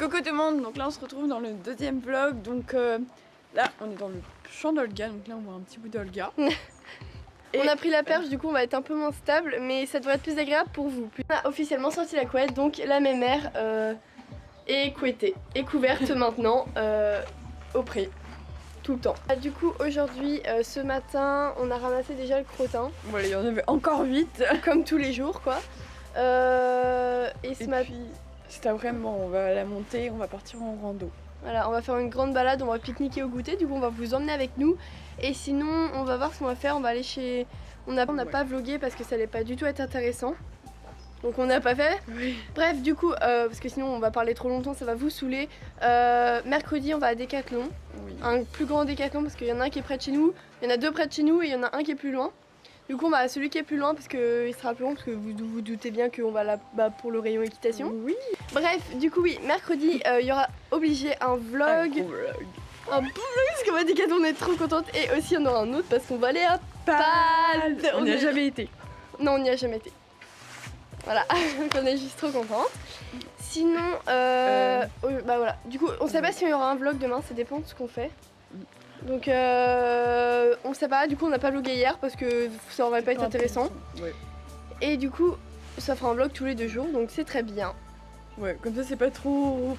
Coucou tout le monde, donc là on se retrouve dans le deuxième vlog, donc là on est dans le champ d'Olga, donc là on voit un petit bout d'Olga. On a pris la perche, du coup on va être un peu moins stable, mais ça devrait être plus agréable pour vous. On a officiellement sorti la couette, donc la mémère est couettée, est couverte maintenant au pré, tout le temps. Du coup aujourd'hui, ce matin, on a ramassé déjà le crottin. Voilà, il y en avait encore 8. Comme tous les jours quoi. Et puis cet après-midi, on va la monter, on va partir en rando. Voilà, on va faire une grande balade, on va pique-niquer au goûter, du coup on va vous emmener avec nous. Et sinon on va voir ce qu'on va faire, on va aller chez... On n'a pas vlogué parce que ça allait pas du tout être intéressant. Donc on n'a pas fait. Oui. Bref du coup, parce que sinon on va parler trop longtemps, ça va vous saouler. Mercredi on va à Decathlon, Oui. un plus grand Decathlon parce qu'il y en a un qui est près de chez nous, il y en a deux près de chez nous et il y en a un qui est plus loin. Du coup on va à celui qui est plus loin parce qu'il sera plus long, parce que vous doutez bien qu'on va là-bas pour le rayon équitation. Oui. Bref, du coup oui, mercredi il y aura obligé un vlog. Un vlog parce qu'on va dire qu'on est trop contente. Et aussi on aura un autre parce qu'on va aller à Pâles. On n'y a jamais été. Non, on n'y a jamais été. Voilà, donc on est juste trop contente. Sinon, bah voilà, du coup on sait pas si on y aura un vlog demain, ça dépend de ce qu'on fait. Donc on sait pas, du coup on n'a pas vlogué hier parce que ça aurait pas été intéressant. Ouais. Et du coup ça fera un vlog tous les 2 jours, donc c'est très bien. Ouais, comme ça c'est pas trop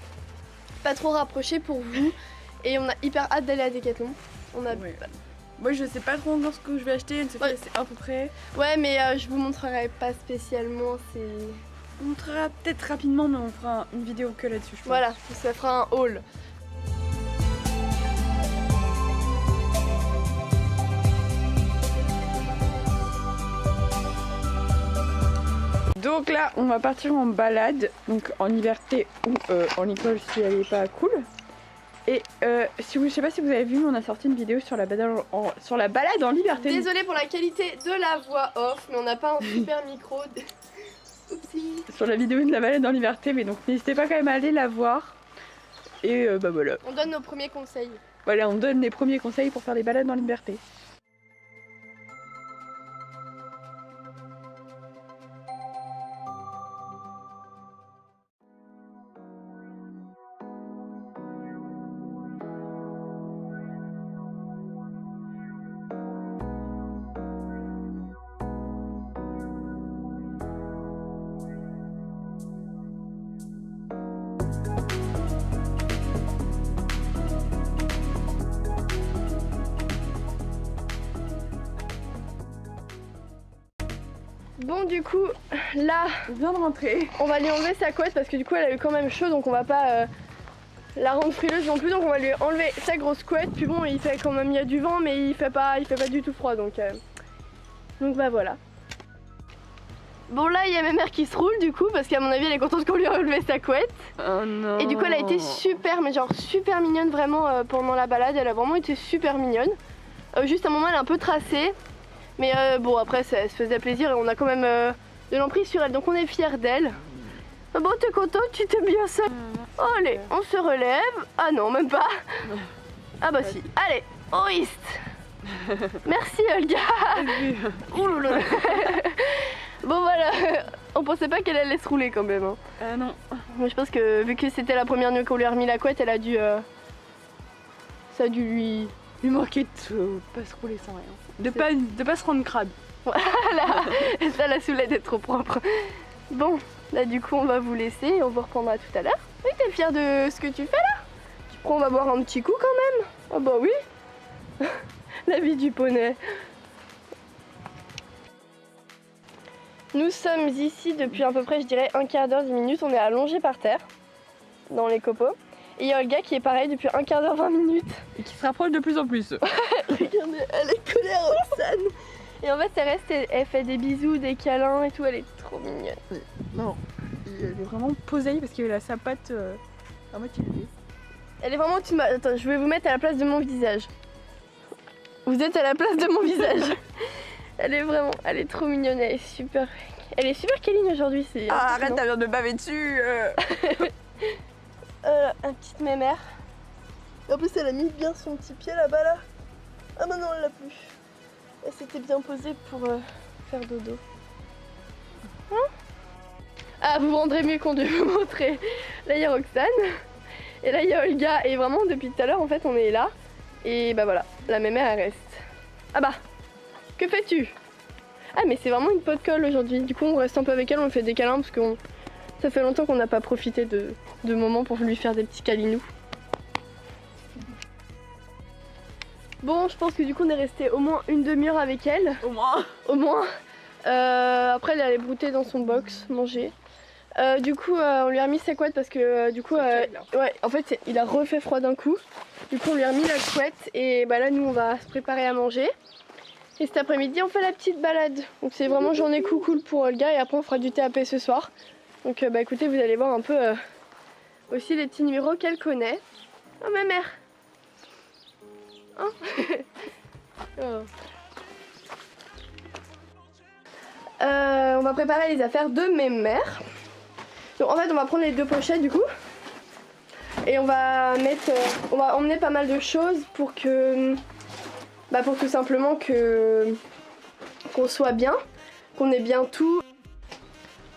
rapproché pour vous. Et on a hyper hâte d'aller à Decathlon. On a... Ouais. Moi je sais pas trop encore ce que je vais acheter, c'est à peu près. Ouais mais je vous montrerai pas spécialement, c'est... On montrera peut-être rapidement, mais on fera une vidéo que là-dessus, je pense. Voilà, ça fera un haul. Donc là, on va partir en balade, donc en liberté ou en école si elle est pas cool. Et si vous, je sais pas si vous avez vu, on a sorti une vidéo sur la balade en liberté. Désolée pour la qualité de la voix off, mais on n'a pas un super micro. Oupsie. Sur la vidéo de la balade en liberté, mais donc n'hésitez pas quand même à aller la voir. Et bah voilà. On donne nos premiers conseils. Voilà, on donne les premiers conseils pour faire des balades en liberté. Bon du coup, là, On vient de rentrer. on va lui enlever sa couette parce que du coup elle a eu quand même chaud, donc on va pas la rendre frileuse non plus, donc on va lui enlever sa grosse couette. Puis bon, il fait quand même, il y a du vent, mais il fait pas du tout froid, donc bah voilà. Bon là, il y a ma mère qui se roule du coup, parce qu'à mon avis elle est contente qu'on lui a enlevé sa couette. Oh non. Et du coup elle a été super, mais genre super mignonne vraiment pendant la balade, elle a vraiment été super mignonne. Juste à un moment elle est un peu tracée. Mais bon après ça se faisait plaisir et on a quand même de l'emprise sur elle, donc on est fiers d'elle. Bon t'es contente, tu t'es bien seule. Oh, allez, on se relève. Ah non, même pas. Ah bah si, allez, hoist. Merci Olga. Ouloulou. Bon voilà, on pensait pas qu'elle allait se rouler quand même hein. Non. Moi je pense que vu que c'était la première nuit qu'on lui a remis la couette, elle a dû... ça a dû lui manquer de pas se rouler sans rien. De pas se rendre crade. Voilà, ça la saoulait d'être trop propre. Bon, là du coup on va vous laisser et on vous reprendra tout à l'heure. Oui, t'es fière de ce que tu fais là? On va boire un petit coup quand même. Ah bah oui. La vie du poney. Nous sommes ici depuis à peu près je dirais un quart d'heure, 10 minutes. On est allongé par terre dans les copeaux. Et il y a Olga qui est pareil depuis un quart d'heure, 20 minutes. Et qui se rapproche de plus en plus. Regardez, elle est collée à Roxane. Et en fait elle reste, elle fait des bisous, des câlins et tout, elle est trop mignonne. Non, elle est vraiment posée parce qu'il a sa patte à moitié levée. Elle est vraiment... Attends, je vais vous mettre à la place de mon visage. Vous êtes à la place de mon visage. Elle est vraiment... Elle est trop mignonne, elle est super... Elle est super câline aujourd'hui, c'est... Ah arrête, elle vient de baver dessus. Un petite mémère. En plus elle a mis bien son petit pied là-bas là. Ah bah non elle l'a plus. Elle s'était bien posée pour faire dodo. Hein? Ah vous vous rendrez mieux compte de vous montrer. Là il y a Roxane. Et là il y a Olga et vraiment depuis tout à l'heure en fait on est là. Et bah voilà, la mémère elle reste. Ah bah, que fais-tu? Ah mais c'est vraiment une pot de colle aujourd'hui. Du coup on reste un peu avec elle, on lui fait des câlins parce que ça fait longtemps qu'on n'a pas profité de moments pour lui faire des petits câlinous. Bon, je pense que du coup on est resté au moins une demi-heure avec elle. Au moins. Au moins. Après elle est allée brouter dans son box, manger. Du coup on lui a remis sa couette parce que du coup ouais, en fait il a refait froid d'un coup. Du coup on lui a remis la couette et bah là nous on va se préparer à manger. Et cet après-midi on fait la petite balade. Donc c'est vraiment journée cool pour Olga et après on fera du TAP ce soir. Donc bah écoutez vous allez voir un peu aussi les petits numéros qu'elle connaît. Oh ma mère. Hein oh. On va préparer les affaires de mes mères. Donc en fait on va prendre les deux pochettes du coup. Et on va mettre, on va emmener pas mal de choses pour que, bah pour tout simplement qu'on soit bien, qu'on ait bien tout.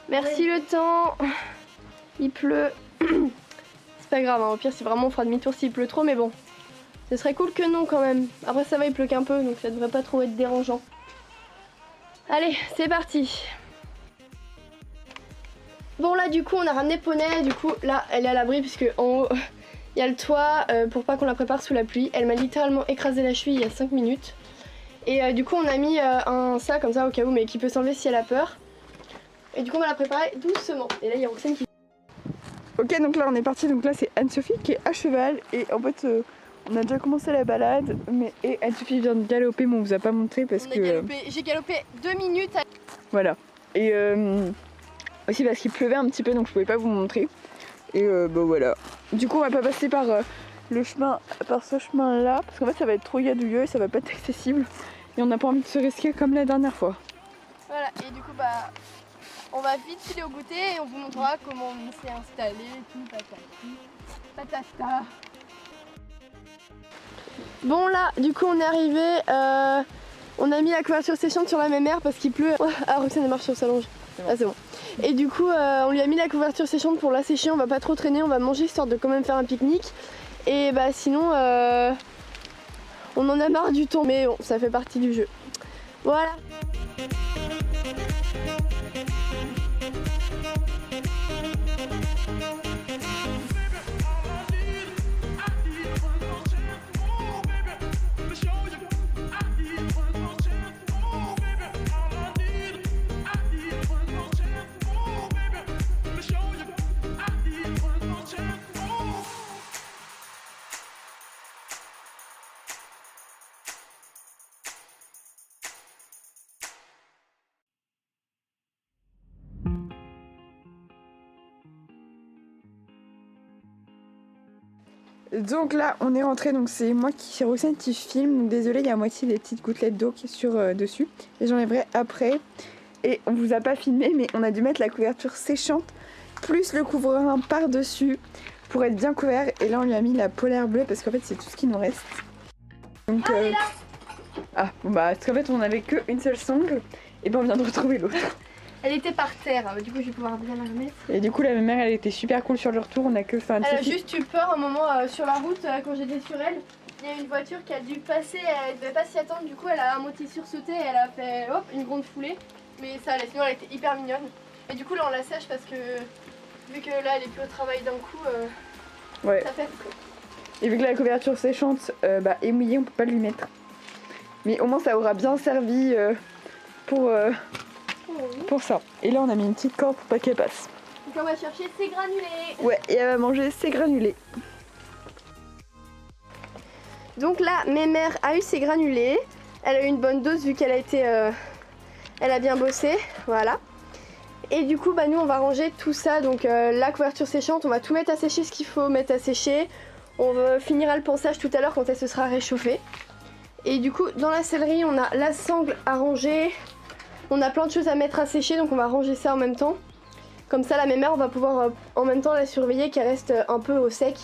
Merci le temps. Il pleut. C'est pas grave, hein. Au pire si vraiment on fera demi-tour s'il pleut trop, mais bon. Ce serait cool que non quand même. Après ça va, il pleut qu'un peu, donc ça devrait pas trop être dérangeant. Allez, c'est parti. Bon là du coup on a ramené Poney, du coup là elle est à l'abri puisque en haut il y a le toit pour pas qu'on la prépare sous la pluie. Elle m'a littéralement écrasé la cheville il y a 5 minutes. Et du coup on a mis un sac comme ça au cas où, mais qui peut s'enlever si elle a peur. Et du coup on va la préparer doucement. Et là il y a Roxane qui... Ok, donc là on est parti, donc là c'est Anne-Sophie qui est à cheval et en fait on a déjà commencé la balade, et Anne-Sophie vient de galoper, mais on vous a pas montré parce que... J'ai galopé 2 minutes. Voilà. Et aussi parce qu'il pleuvait un petit peu, donc je pouvais pas vous montrer. Et bah voilà. Du coup on va pas passer par le chemin, par ce chemin là, parce qu'en fait ça va être trop gadouilleux et ça va pas être accessible. Et on n'a pas envie de se risquer comme la dernière fois. Voilà, et du coup bah on va vite filer au goûter et on vous montrera comment on s'est installé, tout patata. Bon là, du coup on est arrivé, on a mis la couverture séchante sur la mémère parce qu'il pleut. Ah Roxane marche sur sa longe. Ah c'est bon. Et du coup on lui a mis la couverture séchante pour la sécher, on va pas trop traîner, on va manger histoire de quand même faire un pique-nique. Et bah sinon on en a marre du temps, mais bon, ça fait partie du jeu. Voilà. Donc là on est rentré, donc c'est moi c'est Roxane qui filme, donc désolée il y a à moitié des petites gouttelettes d'eau qui est sur dessus et j'enlèverai après. Et on vous a pas filmé mais on a dû mettre la couverture séchante plus le couvre-vent par dessus pour être bien couvert, et là on lui a mis la polaire bleue parce qu'en fait c'est tout ce qui nous reste. Donc ah bon bah parce qu'en fait on avait qu'une seule sangle et ben on vient de retrouver l'autre. Elle était par terre, du coup je vais pouvoir bien la remettre. Et du coup la mère elle était super cool sur le retour, on a que fait un Elle a juste eu peur un moment sur la route quand j'étais sur elle. Il y a une voiture qui a dû passer, elle devait pas s'y attendre, du coup elle a à moitié sursauté et elle a fait hop une grande foulée. Mais ça allait, sinon elle était hyper mignonne. Et du coup là on la sèche parce que vu que là elle est plus au travail d'un coup, ouais. Ça fait... Et vu que la couverture séchante est mouillée, on peut pas lui mettre. Mais au moins ça aura bien servi pour ça. Et là on a mis une petite corde pour pas qu'elle passe. Donc on va chercher ses granulés. Ouais, et elle va manger ses granulés. Donc là, mémère a eu ses granulés. Elle a eu une bonne dose vu qu'elle a été... elle a bien bossé, voilà. Et du coup, nous on va ranger tout ça. Donc la couverture séchante, on va tout mettre à sécher ce qu'il faut mettre à sécher. On finira le ponçage tout à l'heure quand elle se sera réchauffée. Et du coup, dans la sellerie, on a la sangle à ranger. On a plein de choses à mettre à sécher, donc on va ranger ça en même temps. Comme ça, la mémère, on va pouvoir en même temps la surveiller, qu'elle reste un peu au sec.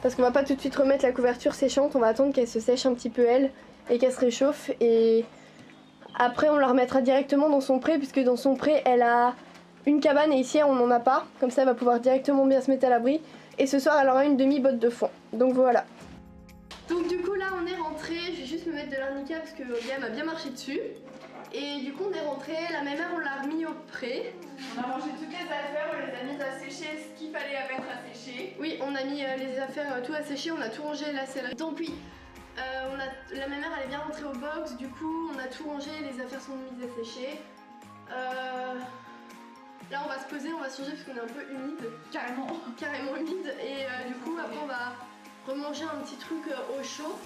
Parce qu'on va pas tout de suite remettre la couverture séchante, on va attendre qu'elle se sèche un petit peu elle et qu'elle se réchauffe. Et après, on la remettra directement dans son pré, puisque dans son pré, elle a une cabane et ici, on n'en a pas. Comme ça, elle va pouvoir directement bien se mettre à l'abri. Et ce soir, elle aura une demi-botte de foin. Donc voilà. Donc du coup là on est rentré, je vais juste me mettre de l'arnica parce que Olga m'a bien marché dessus. Et du coup on est rentré, la mémère on l'a remis au pré. On a rangé toutes les affaires, on les a mises à sécher, ce qu'il fallait mettre à sécher. Oui, on a mis les affaires tout à sécher, on a tout rangé, la céleri. Donc oui, la mémère elle est bien rentrée au box, du coup on a tout rangé, les affaires sont mises à sécher. Là on va se poser, on va se changer parce qu'on est un peu humide. Carrément humide. Et du coup après on va remanger un petit truc au chaud,